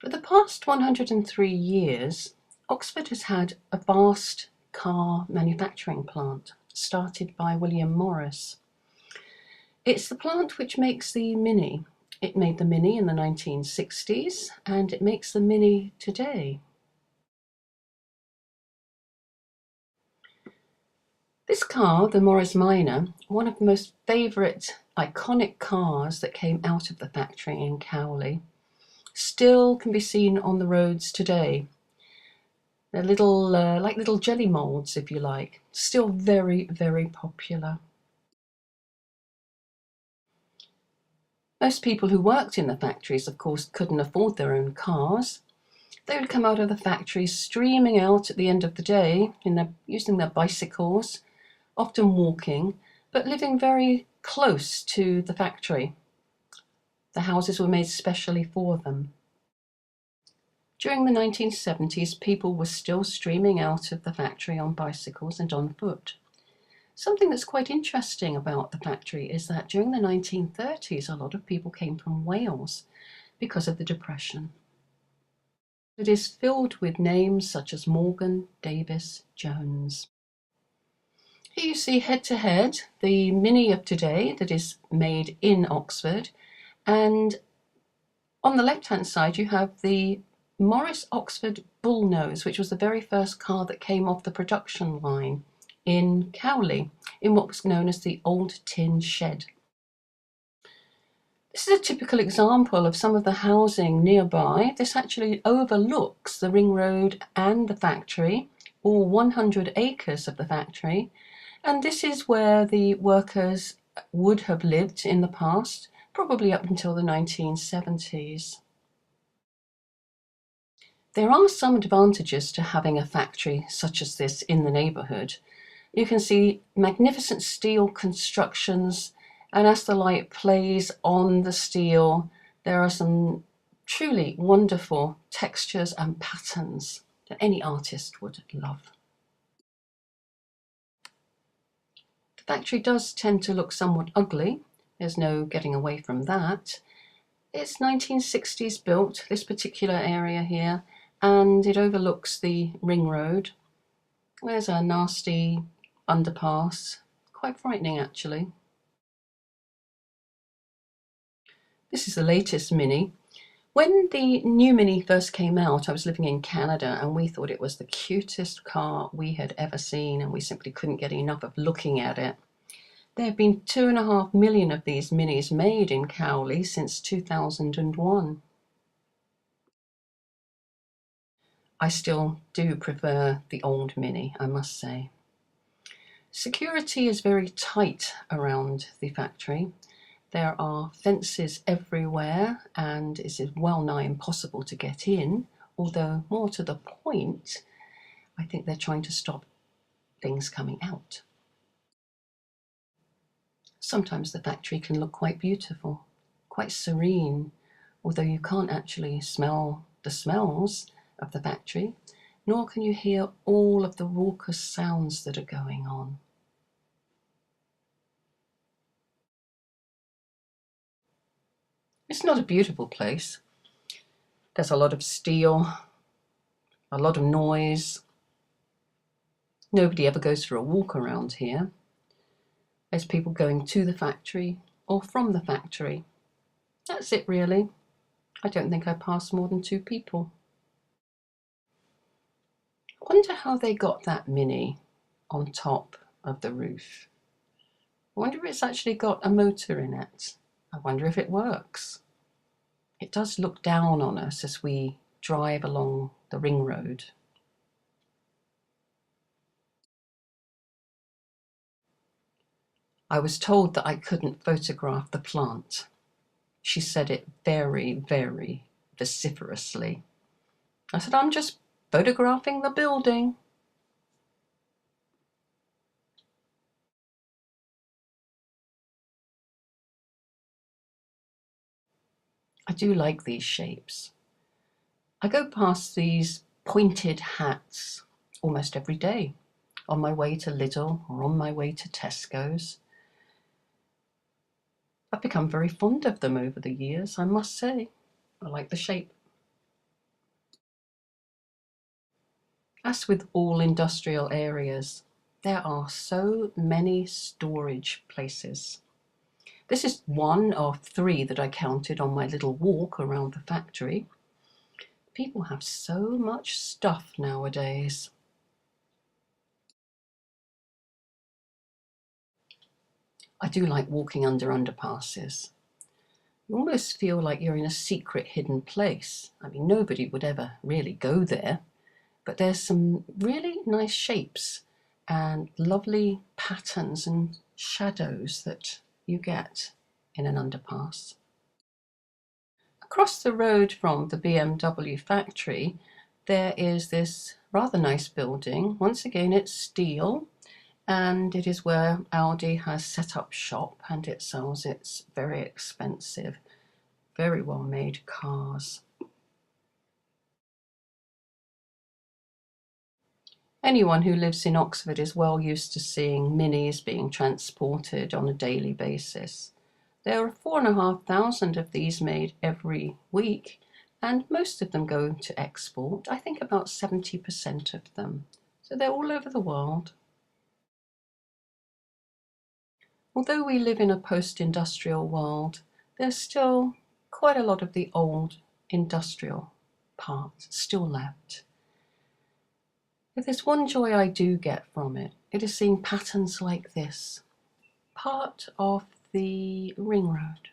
For the past 103 years, Oxford has had a vast car manufacturing plant started by William Morris. It's the plant which makes the Mini. It made the Mini in the 1960s and it makes the Mini today. This car, the Morris Minor, one of the most favourite iconic cars that came out of the factory in Cowley, still can be seen on the roads today. They're little, like little jelly moulds, if you like. Still very, very popular. Most people who worked in the factories, of course, couldn't afford their own cars. They would come out of the factories streaming out at the end of the day using their bicycles, often walking, but living very close to the factory. The houses were made specially for them. During the 1970s, people were still streaming out of the factory on bicycles and on foot. Something that's quite interesting about the factory is that during the 1930s, a lot of people came from Wales because of the Depression. It is filled with names such as Morgan, Davis, Jones. Here you see head to head the Mini of today that is made in Oxford, and on the left hand side you have the Morris Oxford Bullnose, which was the very first car that came off the production line in Cowley, in what was known as the Old Tin Shed. This is a typical example of some of the housing nearby. This actually overlooks the ring road and the factory, all 100 acres of the factory, and this is where the workers would have lived in the past, probably up until the 1970s. There are some advantages to having a factory such as this in the neighbourhood. You can see magnificent steel constructions, and as the light plays on the steel, there are some truly wonderful textures and patterns that any artist would love. The factory does tend to look somewhat ugly. There's no getting away from that. It's 1960s built, this particular area here, and it overlooks the ring road. There's a nasty underpass, quite frightening actually. This is the latest Mini. When the new Mini first came out, I was living in Canada and we thought it was the cutest car we had ever seen, and we simply couldn't get enough of looking at it. There have been 2.5 million of these Minis made in Cowley since 2001. I still do prefer the old Mini, I must say. Security is very tight around the factory. There are fences everywhere and it is well nigh impossible to get in, although more to the point, I think they're trying to stop things coming out. Sometimes the factory can look quite beautiful, quite serene, although you can't actually smell the smells of the factory, nor can you hear all of the raucous sounds that are going on. It's not a beautiful place. There's a lot of steel, a lot of noise. Nobody ever goes for a walk around here. There's people going to the factory or from the factory. That's it really. I don't think I passed more than 2 people. I wonder how they got that Mini on top of the roof. I wonder if it's actually got a motor in it. I wonder if it works. It does look down on us as we drive along the ring road. I was told that I couldn't photograph the plant. She said it very, very vociferously. I said, I'm just photographing the building. I do like these shapes. I go past these pointed hats almost every day on my way to Lidl or on my way to Tesco's. I've become very fond of them over the years, I must say. I like the shape. As with all industrial areas, there are so many storage places. This is one of 3 that I counted on my little walk around the factory. People have so much stuff nowadays. I do like walking under underpasses. You almost feel like you're in a secret hidden place. I mean, nobody would ever really go there, but there's some really nice shapes and lovely patterns and shadows that you get in an underpass. Across the road from the BMW factory, there is this rather nice building. Once again, it's steel, and it is where Audi has set up shop, and it sells its very expensive, very well made cars. Anyone who lives in Oxford is well used to seeing minis being transported on a daily basis. There are 4,500 of these made every week, and most of them go to export. I think about 70% of them. So they're all over the world. Although we live in a post-industrial world, there's still quite a lot of the old industrial parts still left. If there's one joy I do get from it, it is seeing patterns like this, part of the ring road.